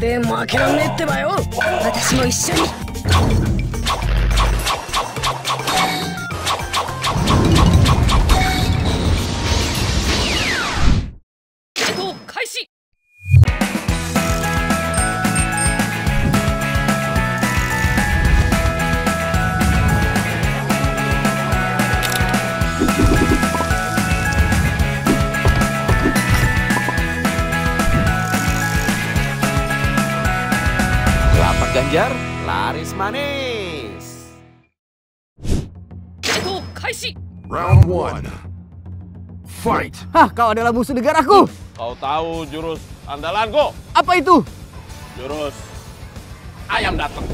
で負けらんねえってばよ。私も一緒に。開始。Ganjar laris manis. Round 1. Fight. Hah, kau adalah musuh negaraku. Kau tahu jurus andalanku? Apa itu? Jurus ayam datang.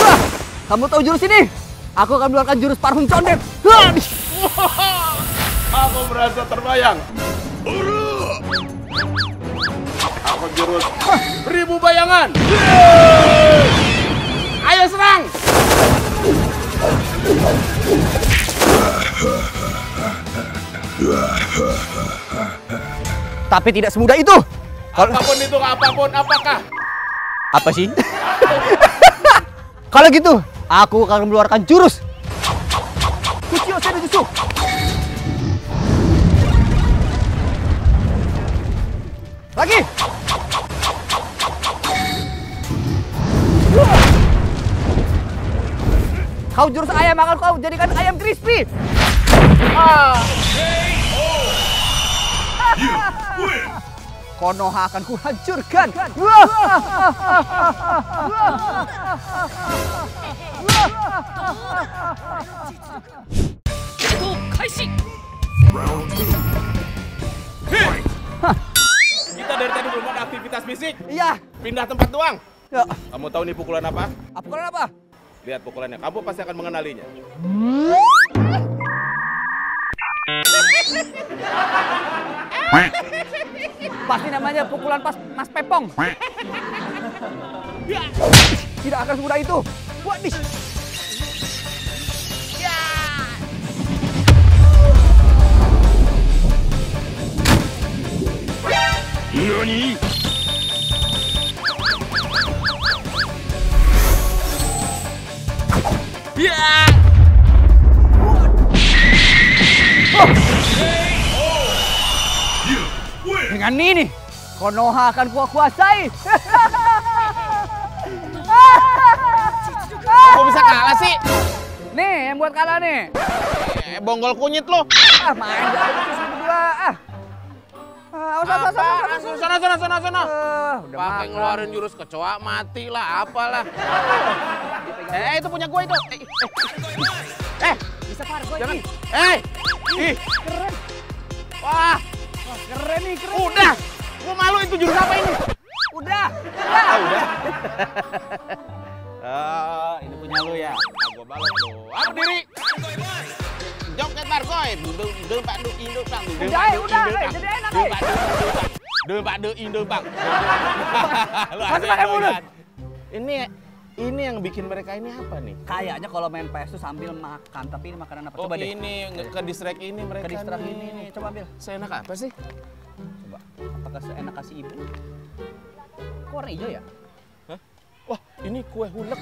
Wah, kamu tahu jurus ini? Aku akan mengeluarkan jurus parfum condet. Aku merasa terbayang. Aku jurus beribu bayangan. Ayo serang. Tapi tidak semudah itu. Apapun itu, apakah? Apa sih? Kalau gitu, aku akan mengeluarkan jurus Kuchio Senjutsu. Lagi. Kau jurus ayam akan kau jadikan ayam crispy. Konoha akan kuhancurkan. Round 2. Fight. Kita dari tadi belum ada aktivitas fisik. Iya. Pindah tempat doang. Ya. Kamu tahu nih pukulan apa? Pukulan apa? Lihat pukulannya. Kamu pasti akan mengenalinya. Pasti namanya pukulan pas Mas Pepong. Tidak akan semudah itu. Waduh. NANI?! Dengan ini, Konoha akan kuasai. Kok bisa kalah sih? Nih, yang buat kalah nih. Bonggol kunyit lo. Main jangan lucu berdua. Sana. Udah Pakai ngeluarin jurus kecoa mati lah, apalah. Itu punya gua itu. bisa pargo Jangan. ini. Ih. Keren. Wah, Keren nih, keren. udah. Gua malu itu jurus apa ini? Udah. Udah. Ini punya lu ya. Gua balas lu. Berdiri. Joget Margoy. Udah, jadi enak, Bang. Masih pakai mulut. Ini yang bikin mereka ini apa nih? Kayaknya kalau main PS tuh sambil makan, tapi ini makanan apa? Coba deh. Ini ke distract ini mereka. Ke distract ini nih, coba ambil. Seenak apa sih? Coba. Apakah seenak kasih ibu? Kok warna hijau ya? Hah? Wah, ini kue hulek.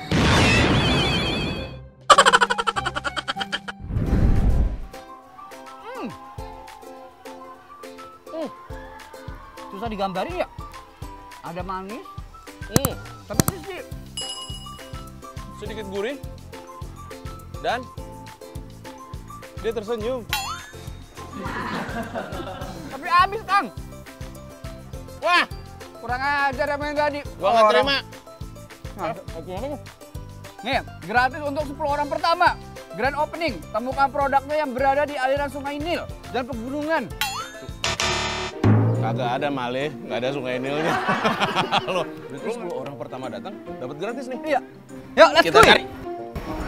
Susah digambarin ya? Ada manis, tapi crispy. Sedikit gurih. Dan dia tersenyum. Tapi habis, Kang. Wah, Kurang ajar ya main tadi. gua nggak terima. Nih, gratis untuk 10 orang pertama. Grand opening, temukan produknya yang berada di aliran Sungai Nil dan pegunungan. Kagak ada Malih, nggak ada Sungai Nilnya. Loh, 10 orang pertama datang dapat gratis nih. Iya. Yuk, let's Kita go. cari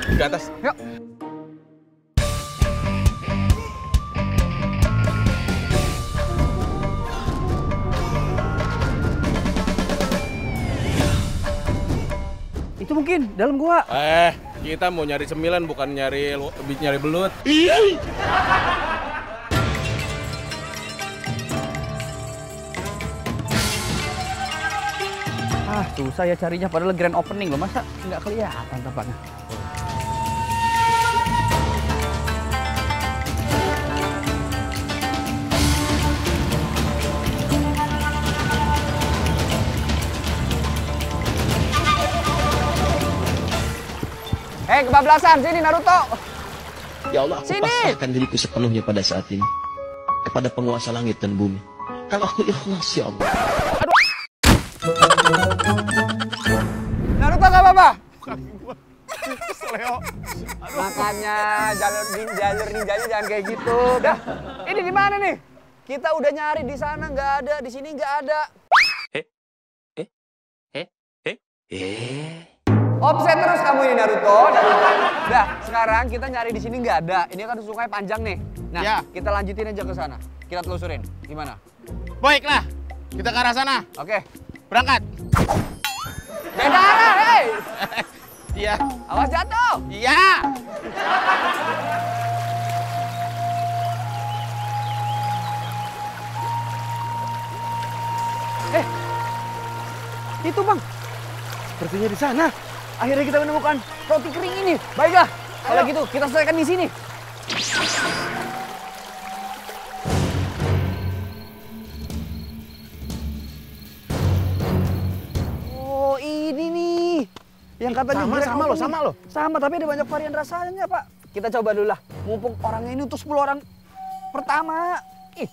di atas. Yuk. Itu mungkin dalam gua. Kita mau nyari cemilan bukan nyari belut. Susah ya carinya, padahal grand opening loh. Masa nggak kelihatan tempatnya? Hei, kebablasan, sini Naruto. Ya Allah, aku pasrahkan diriku sepenuhnya pada saat ini kepada penguasa langit dan bumi. Kalau aku ikhlas, ya Allah. Naruto nggak apa-apa. Leo. Makanya jalur ninjanya jangan kayak gitu. Dah, ini di mana nih? Kita udah nyari di sana nggak ada, di sini nggak ada. Offset terus kamu ini Naruto. Dah, sekarang kita nyari di sini nggak ada. Ini kan sungai panjang nih. Nah, Ya. kita lanjutin aja ke sana. Kita telusurin. Gimana? Baiklah, kita ke arah sana. Oke. Berangkat. Beda arah, hei. Iya. Awas jatuh. Iya. Itu bang. Sepertinya di sana. Akhirnya kita menemukan roti kering ini. Baiklah, kalau gitu kita selesaikan di sini. Oh ini nih, yang katanya Sama loh. Sama, tapi ada banyak varian rasanya pak. Kita coba dulu lah, mumpung orangnya ini untuk 10 orang pertama. Ih,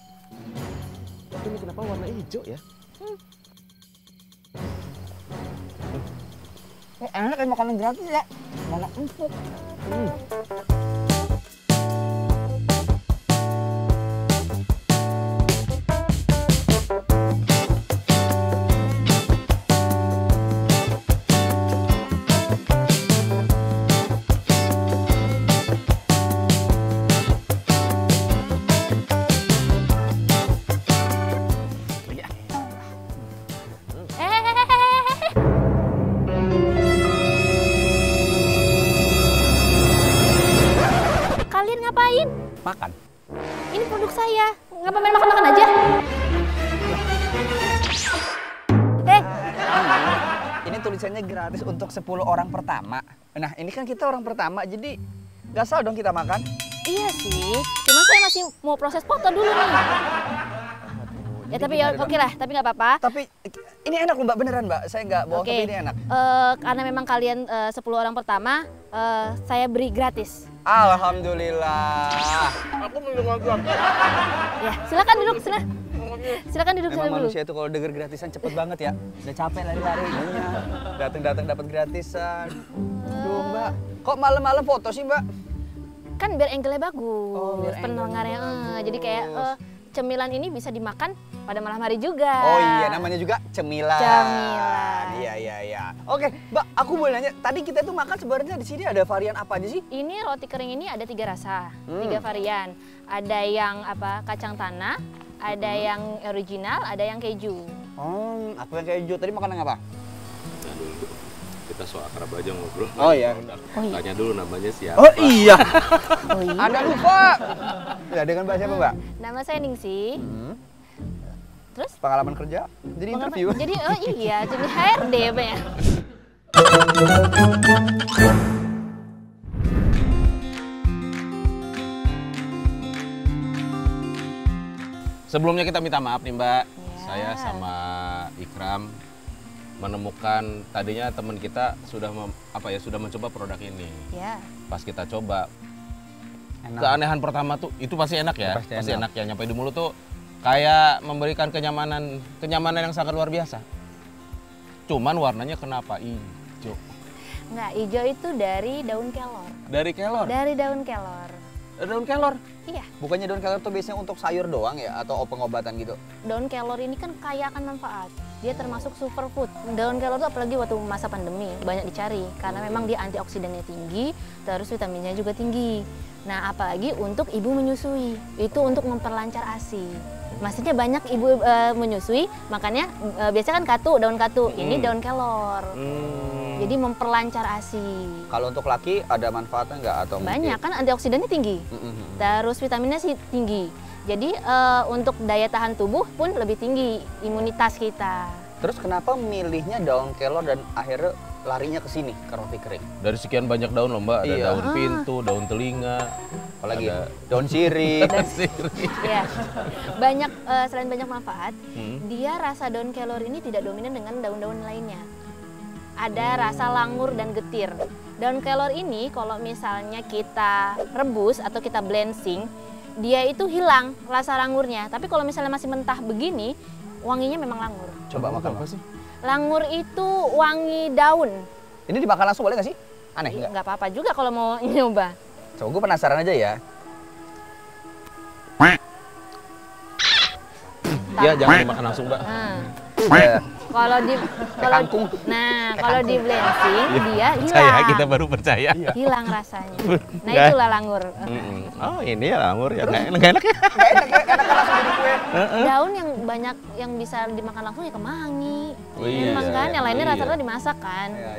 Tapi ini kenapa warna hijau ya? enak kayak makanan gratis ya. Mana empuk. Kalian ngapain? Makan. Ini produk saya. Ngapa main makan-makan aja? Ini tulisannya gratis untuk 10 orang pertama. Nah, ini kan kita orang pertama, jadi nggak salah dong kita makan. Iya sih. Cuman saya masih mau proses foto dulu nih. Ya tapi ya oke lah, tapi nggak apa-apa. Tapi ini enak loh Mbak, beneran Mbak. Saya nggak bohong, Oke. tapi ini enak. Karena memang kalian 10 orang pertama, saya beri gratis. Alhamdulillah. Aku mendengar gratis. Ya, silakan duduk, silakan duduk Memang dulu. manusia itu kalau denger gratisan cepet banget ya. Udah capek lari-lari. Datang-datang dapat gratisan. Duh Mbak, kok malam-malam foto sih Mbak? Kan biar angle-nya bagus, Oh, biar pendengarnya. angle-nya Jadi kayak bagus. cemilan ini bisa dimakan pada malam hari juga. Oh iya, namanya juga cemilan. Cemilan. Iya. Oke, Mbak, aku boleh nanya. Tadi kita tuh makan sebenarnya di sini ada varian apa aja sih? Ini roti kering ini ada 3 rasa, 3 varian. Ada yang kacang tanah, ada yang original, ada yang keju. Oh, aku yang keju. Tadi makan yang apa? Kita so akrab aja ngobrol. Oh iya. Oh iya. Tanya dulu namanya siapa. Oh iya. Oh iya. Ada lupa. Ya, dengan Mbak siapa Mbak? Nama saya Ningsi. Terus? Pengalaman kerja? Jadi interview. Jadi oh iya, jadi HRD Pak ya. Sebelumnya kita minta maaf nih Mbak. Ya. Saya sama Ikram menemukan tadinya teman kita sudah sudah mencoba produk ini. Ya. Pas kita coba, Enak. keanehan pertama tuh itu pasti enak ya. Pasti Pasti enak. enak ya, nyampe di mulut tuh kayak memberikan kenyamanan yang sangat luar biasa. Cuman warnanya kenapa hijau? Nggak, hijau itu dari daun kelor. Dari kelor. Dari daun kelor. Daun kelor. Iya, Bukannya daun kelor tuh biasanya untuk sayur doang ya atau pengobatan gitu? daun kelor ini kan kaya akan manfaat. Dia termasuk superfood. Daun kelor itu apalagi waktu masa pandemi banyak dicari karena memang dia antioksidannya tinggi, terus vitaminnya juga tinggi. Nah, apalagi untuk ibu menyusui, itu untuk memperlancar ASI. Maksudnya banyak ibu menyusui, makanya biasanya kan daun katu, ini daun kelor. Jadi memperlancar ASI. Kalau untuk laki ada manfaatnya nggak atau Banyak kan antioksidannya tinggi. Terus vitaminnya sih tinggi. Jadi untuk daya tahan tubuh pun lebih tinggi, imunitas kita. Terus kenapa milihnya daun kelor dan akhirnya larinya ke sini, ke roti kering? Dari sekian banyak daun loh Mbak, ada Iya. daun pintu, daun telinga, Apalagi ada daun sirih. daun sirih. Ya, banyak selain banyak manfaat, dia rasa daun kelor ini tidak dominan dengan daun-daun lainnya. Ada rasa langur dan getir. Daun kelor ini kalau misalnya kita rebus atau kita blending, dia itu hilang rasa langurnya. Tapi kalau misalnya masih mentah begini, wanginya memang langur. Coba makan Apa sih? Langur itu wangi daun. Ini dimakan langsung boleh nggak sih? Aneh nggak? Nggak apa-apa juga kalau mau nyoba. Coba gue penasaran aja ya. Ya jangan dimakan langsung Mbak. Nah, Ya. kalau di kangkung. kalau di blending dia Percaya, hilang. kita baru percaya. Hilang rasanya. Nah, Nggak. itulah langur. Oh ini ya langur ya, nggak enak ya? Daun yang banyak yang bisa dimakan langsung ya kemangi. Oh iya. Memang kan, yang lainnya Iya. rata-rata dimasak kan. Ya.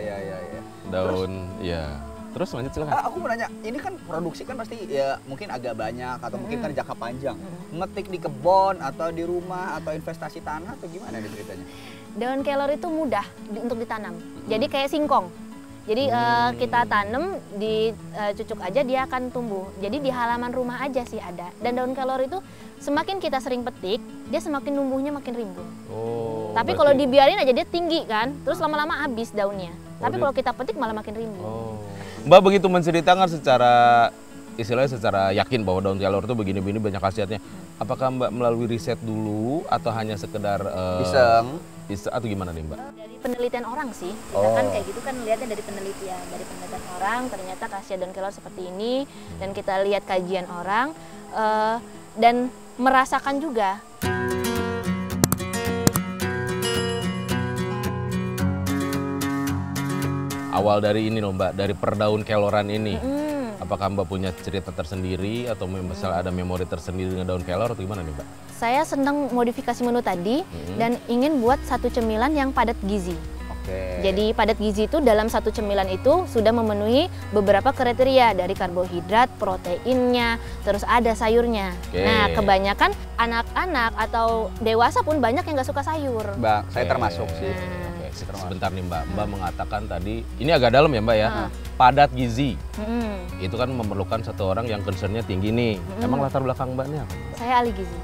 Daun, ya. Terus lanjut silakan. Aku mau nanya, ini kan produksi kan pasti ya mungkin agak banyak atau mungkin kan jangka panjang. Ngetik di kebun atau di rumah atau investasi tanah atau gimana nih ceritanya? Daun kelor itu mudah untuk ditanam. Jadi kayak singkong. Jadi kita tanam, dicucuk aja dia akan tumbuh. Jadi di halaman rumah aja sih ada. Dan daun kelor itu semakin kita sering petik, dia semakin numbuhnya makin rimbun. Oh. Tapi berarti- kalau dibiarin aja dia tinggi kan, terus lama-lama habis daunnya. Tapi dia- kalau kita petik malah makin rimbun. Oh. Mbak begitu menceritakan secara istilahnya secara yakin bahwa daun kelor itu begini-begini banyak khasiatnya. Apakah Mbak melalui riset dulu atau hanya sekedar iseng atau gimana nih Mbak? Dari penelitian orang sih, kita kan kayak gitu kan lihatnya dari penelitian orang, ternyata khasiat daun kelor seperti ini, dan kita lihat kajian orang dan merasakan juga. Awal dari ini loh Mbak, dari perdaun keloran ini. Apakah Mbak punya cerita tersendiri atau misalnya ada memori tersendiri dengan daun kelor atau gimana nih Mbak? Saya senang modifikasi menu tadi dan ingin buat satu cemilan yang padat gizi. Oke. Jadi padat gizi itu dalam satu cemilan itu sudah memenuhi beberapa kriteria dari karbohidrat, proteinnya, terus ada sayurnya. Oke. Nah, kebanyakan anak-anak atau dewasa pun banyak yang nggak suka sayur. Bang, saya termasuk sih. Oke, sebentar nih Mbak. Mbak mengatakan tadi, ini agak dalam ya Mbak ya, padat gizi. Itu kan memerlukan satu orang yang concernnya tinggi nih. Emang latar belakang Mbaknya apa? Saya ahli gizi.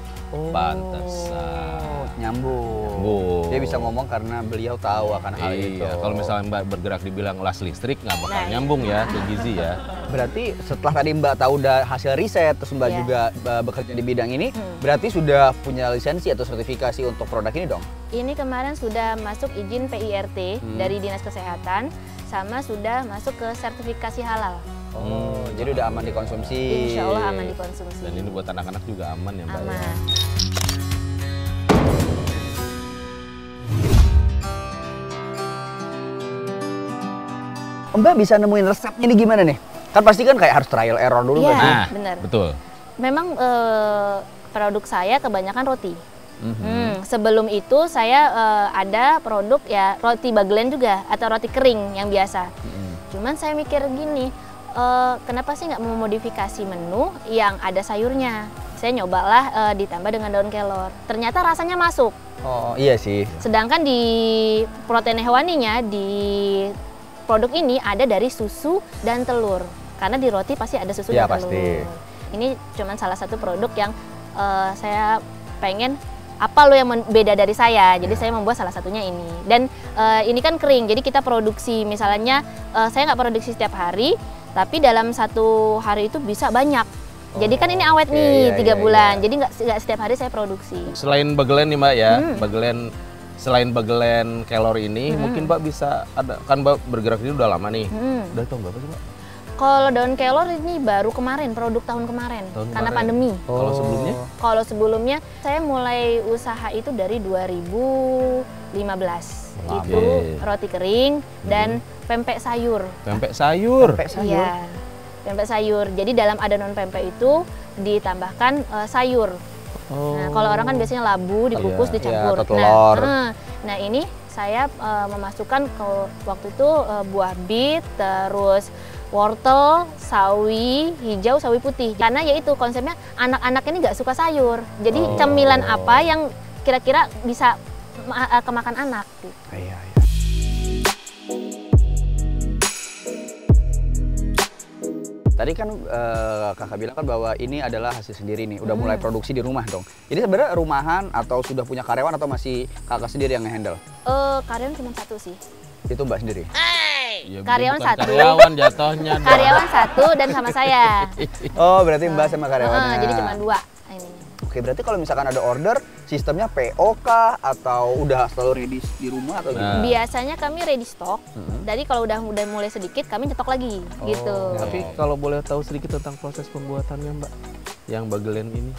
Pantesan. Nyambung. Dia bisa ngomong karena beliau tahu akan hal itu. Iya, kalau misalnya Mbak bergerak dibilang las listrik nggak bakal nyambung ya ke gizi ya. Berarti setelah tadi Mbak tahu udah hasil riset, terus Mbak Iya. juga bekerja di bidang ini, berarti sudah punya lisensi atau sertifikasi untuk produk ini dong? Ini kemarin sudah masuk izin PIRT dari Dinas Kesehatan, sama sudah masuk ke sertifikasi halal. Oh, jadi udah aman dikonsumsi. Insya Allah aman dikonsumsi. Dan ini buat anak-anak juga aman ya Mbak ya. Aman. Mbak bisa nemuin resepnya ini gimana nih? Kan pasti kan kayak harus trial error dulu Iya. kan? Nah, benar. betul. Memang produk saya kebanyakan roti. Sebelum itu saya ada produk ya roti bagelen juga atau roti kering yang biasa. Cuman saya mikir gini, kenapa sih nggak memodifikasi menu yang ada sayurnya? Saya nyobalah ditambah dengan daun kelor. Ternyata rasanya masuk. Oh iya sih. Sedangkan di protein hewaninya di produk ini ada dari susu dan telur. Karena di roti pasti ada susu Ya, dan telur. pasti. Ini cuma salah satu produk yang saya pengen apa lo yang beda dari saya. Jadi saya membuat salah satunya ini. Dan ini kan kering, jadi kita produksi misalnya saya nggak produksi setiap hari, tapi dalam satu hari itu bisa banyak. Jadi kan ini awet nih 3 bulan. Jadi nggak setiap hari saya produksi. Selain bagelen nih Mbak ya, selain bagelen kelor ini, mungkin Mbak bisa ada kan Mbak bergerak ini udah lama nih. Udah tahun berapa sih Mbak? Kalau daun kelor ini baru kemarin, produk tahun kemarin, karena kemarin. pandemi. Kalau sebelumnya? Kalau sebelumnya saya mulai usaha itu dari 2015. Itu roti kering dan pempek sayur. Pempek sayur. Iya, pempek sayur. Jadi dalam adonan pempek itu ditambahkan sayur. Nah, kalau orang kan biasanya labu dikukus dicampur. atau telur. Nah ini saya memasukkan ke waktu itu buah bit, terus wortel, sawi hijau, sawi putih. Karena ya itu konsepnya anak-anak ini nggak suka sayur. Jadi cemilan apa yang kira-kira bisa kemakan anak. Gitu. Iya. Tadi kan kakak bilang kan bahwa ini adalah hasil sendiri nih, udah mulai produksi di rumah dong. Jadi sebenarnya rumahan atau sudah punya karyawan atau masih kakak sendiri yang nge-handle? Karyawan cuma satu sih. Itu mbak sendiri? Ya, Karyawan bukan satu. Karyawan jatuhnya. Karyawan satu dan sama saya. Oh berarti mbak sama karyawannya. Jadi cuma 2 ini. Oke, berarti kalau misalkan ada order, sistemnya PO kah atau udah selalu ready di rumah atau gimana? Biasanya kami ready stock. Jadi kalau udah mulai sedikit, kami nyetok lagi gitu. Tapi kalau boleh tahu sedikit tentang proses pembuatannya Mbak, yang bagelen ini?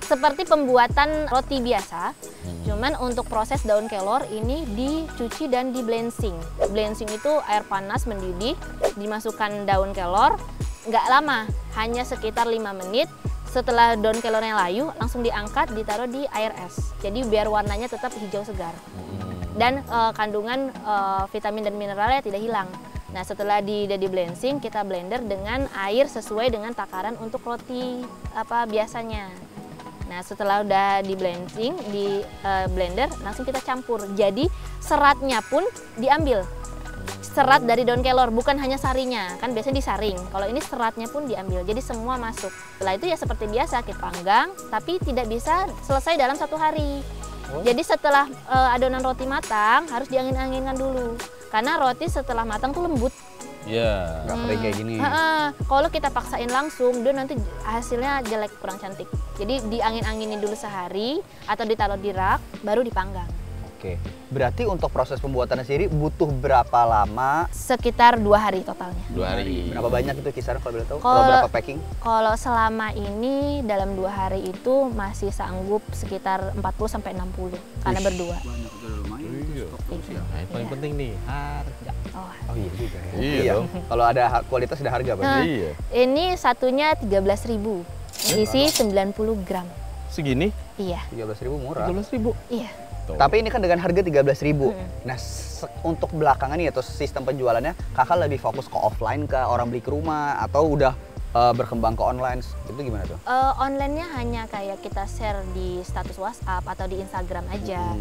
Seperti pembuatan roti biasa, cuman untuk proses daun kelor ini dicuci dan di blensing. Blensing itu air panas mendidih, dimasukkan daun kelor, nggak lama, hanya sekitar 5 menit. Setelah daun kelornya layu, langsung diangkat, ditaruh di air es. Jadi biar warnanya tetap hijau segar. Dan kandungan vitamin dan mineralnya tidak hilang. Nah setelah di blensing, kita blender dengan air sesuai dengan takaran untuk roti biasanya. Nah setelah udah di blensing, di blender, langsung kita campur. Jadi seratnya pun diambil. Serat dari daun kelor, bukan hanya sarinya, kan biasanya disaring. Kalau ini seratnya pun diambil, jadi semua masuk. Setelah itu ya seperti biasa, kita panggang, tapi tidak bisa selesai dalam 1 hari. Jadi setelah adonan roti matang, harus diangin-anginkan dulu. Karena roti setelah matang tuh lembut. Iya. Nggak kering kayak gini. Kalau kita paksain langsung, dia nanti hasilnya jelek, kurang cantik. Jadi diangin-anginin dulu sehari, atau ditaruh di rak, baru dipanggang. Oke, berarti untuk proses pembuatannya sendiri butuh berapa lama? Sekitar 2 hari totalnya. 2 hari. Berapa banyak itu kisaran kalau boleh tahu? Kalau berapa packing? Kalau selama ini dalam 2 hari itu masih sanggup sekitar 40-60 karena berdua. Banyak, udah lumayan. Iya. Nah, yang paling penting nih, harga. Oh iya juga ya. Iya dong. Kalau ada kualitas ada harga berarti. Iya. Ini satunya 13.000, isi 90 gram. Segini? Iya. 13.000 murah. 13.000. Iya. Tapi ini kan dengan harga 13.000. Nah, untuk belakangan ini atau sistem penjualannya, kakak lebih fokus ke offline ke orang beli ke rumah atau udah berkembang ke online? Itu gimana tuh? Online-nya hanya kayak kita share di status WhatsApp atau di Instagram aja.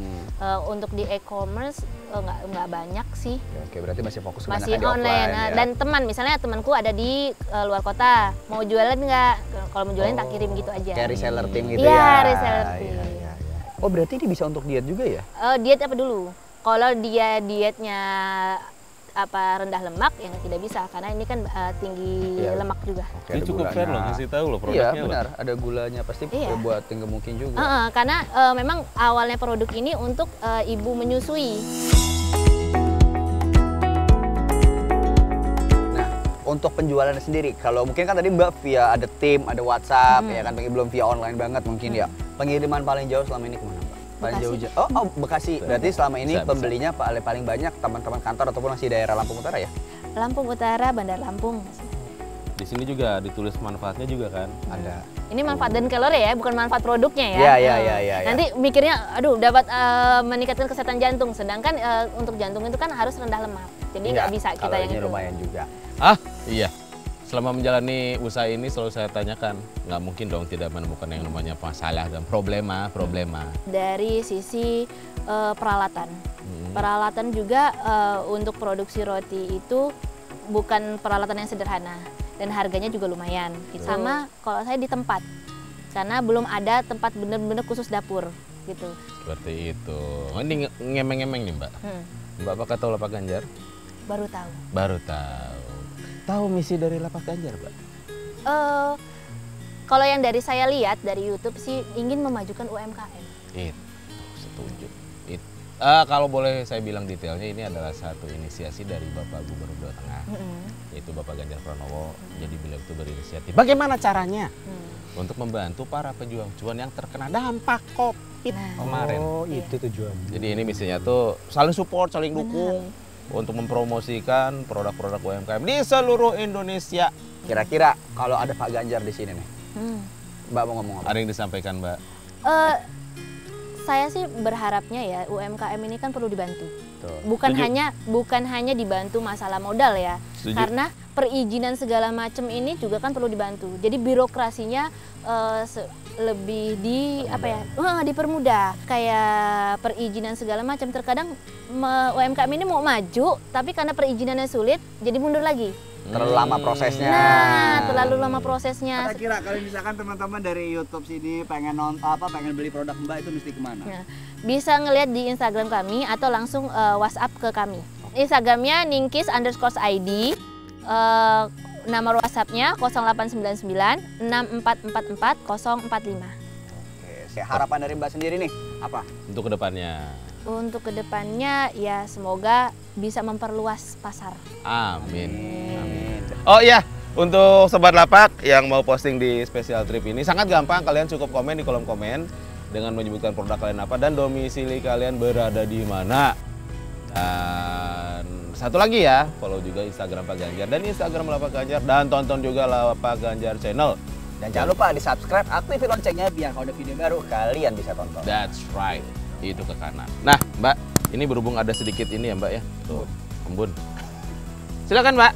Untuk di e-commerce nggak banyak sih. Oke, berarti masih fokus Masih di online. offline ya? Dan misalnya temanku ada di luar kota, mau jualan nggak? Kalau mau jualan tak kirim gitu aja. Kayak reseller team gitu Iya, ya? reseller team. Oh berarti ini bisa untuk diet juga ya? Diet apa dulu? Kalau dia dietnya rendah lemak ya tidak bisa karena ini kan tinggi lemak juga. Ini cukup fair loh, kasih tahu loh produknya. Iya benar, ada gulanya pasti buat tinggi mungkin juga. Karena memang awalnya produk ini untuk ibu menyusui. Nah untuk penjualannya sendiri, kalau mungkin kan tadi Mbak via ada tim, ada WhatsApp, ya kan belum via online banget mungkin ya. Pengiriman paling jauh selama ini kemana Mbak? Paling jauh. Oh Bekasi. Berarti selama ini pembelinya paling banyak teman-teman kantor ataupun masih daerah Lampung Utara ya? Lampung Utara, Bandar Lampung. Di sini juga ditulis manfaatnya juga kan? Ada. Ini manfaat dan kalori ya, bukan manfaat produknya ya. Iya. Nanti mikirnya, aduh dapat meningkatkan kesehatan jantung. Sedangkan untuk jantung itu kan harus rendah lemak. Jadi nggak bisa kita yang itu. Lumayan juga. Iya. Selama menjalani usaha ini selalu saya tanyakan, nggak mungkin dong tidak menemukan yang namanya masalah dan problema. Dari sisi peralatan. Peralatan juga untuk produksi roti itu bukan peralatan yang sederhana. Dan harganya juga lumayan. Sama kalau saya di tempat. Karena belum ada tempat benar-benar khusus dapur. Gitu. Seperti itu. Oh, ini ngemeng-ngemeng nih Mbak. Mbak apakah tahu Lapak Ganjar? Baru tahu. Baru tahu. Tahu misi dari Lapak Ganjar, Mbak? Kalau yang dari saya lihat dari YouTube sih ingin memajukan UMKM. Itu, setuju. Kalau boleh saya bilang detailnya, ini adalah satu inisiasi dari Bapak Gubernur Jawa Tengah, yaitu Bapak Ganjar Pranowo. Jadi beliau itu berinisiatif. Bagaimana caranya untuk membantu para pejuang cuan yang terkena dampak COVID kemarin? Oh, itu tujuannya. Jadi ini misinya tuh saling support, saling dukung. Untuk mempromosikan produk-produk UMKM di seluruh Indonesia. Kira-kira kalau ada Pak Ganjar di sini nih, Mbak mau ngomong apa? Ada yang disampaikan Mbak? Saya sih berharapnya ya UMKM ini kan perlu dibantu. Tuh. Bukan Setuju. hanya dibantu masalah modal ya. Setuju. Karena perizinan segala macam ini juga kan perlu dibantu. Jadi birokrasinya lebih dipermudah. Kayak perizinan segala macam, terkadang UMKM ini mau maju tapi karena perizinannya sulit jadi mundur lagi. Terlalu lama prosesnya. Nah, terlalu lama prosesnya. Kira-kira kalau misalkan teman-teman dari YouTube sini pengen pengen beli produk Mbak itu mesti kemana? Nah, bisa ngelihat di Instagram kami atau langsung WhatsApp ke kami. Instagramnya ningkis_id, nomor WhatsAppnya 0899 6444 045. Oke, harapan dari Mbak sendiri nih apa? Untuk kedepannya. Untuk kedepannya ya semoga bisa memperluas pasar. Amin. Oh iya, untuk Sobat Lapak yang mau posting di special trip ini sangat gampang, kalian cukup komen di kolom komen dengan menyebutkan produk kalian apa dan domisili kalian berada di mana. Dan satu lagi ya, follow juga Instagram Pak Ganjar dan Instagram Lapak Ganjar dan tonton juga Lapak Ganjar channel. Dan jangan lupa di-subscribe, aktifin loncengnya biar kalau ada video baru kalian bisa tonton. That's right. Itu ke kanan. Nah, Mbak, ini berhubung ada sedikit ini ya, Mbak ya. Tuh, embun. Silakan, Mbak.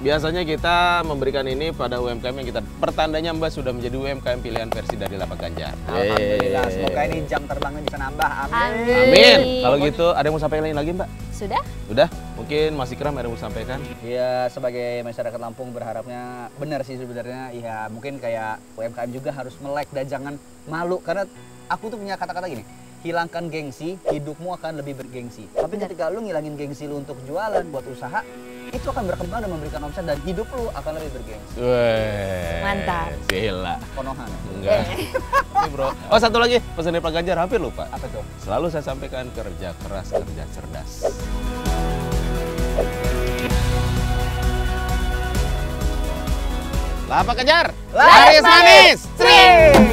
Biasanya kita memberikan ini pada UMKM yang kita pertandanya Mbak sudah menjadi UMKM pilihan versi dari Lapak Ganjar. Alhamdulillah, semoga ini jam terbangnya bisa nambah. Amin. Amin. Kalau gitu, ada yang mau sampaikan lagi, Mbak? Sudah? Udah? Mungkin Mas Ikram ada yang mau sampaikan? Ya, sebagai masyarakat Lampung berharapnya benar sih sebenarnya. Ya, mungkin kayak UMKM juga harus melek dan jangan malu. Karena aku tuh punya kata-kata gini, hilangkan gengsi, hidupmu akan lebih bergengsi. Tapi ketika lu ngilangin gengsi lu untuk jualan, buat usaha, itu akan berkembang dan memberikan omset dan hidup lu akan lebih bergengsi. Weh. Mantap. Gila. Konohan. Enggak. Ini bro. Oh, satu lagi pesan dari Pak Ganjar hampir lupa. Apa tuh? Selalu saya sampaikan kerja keras, kerja cerdas. Lapak Ganjar. Laris manis. Trik.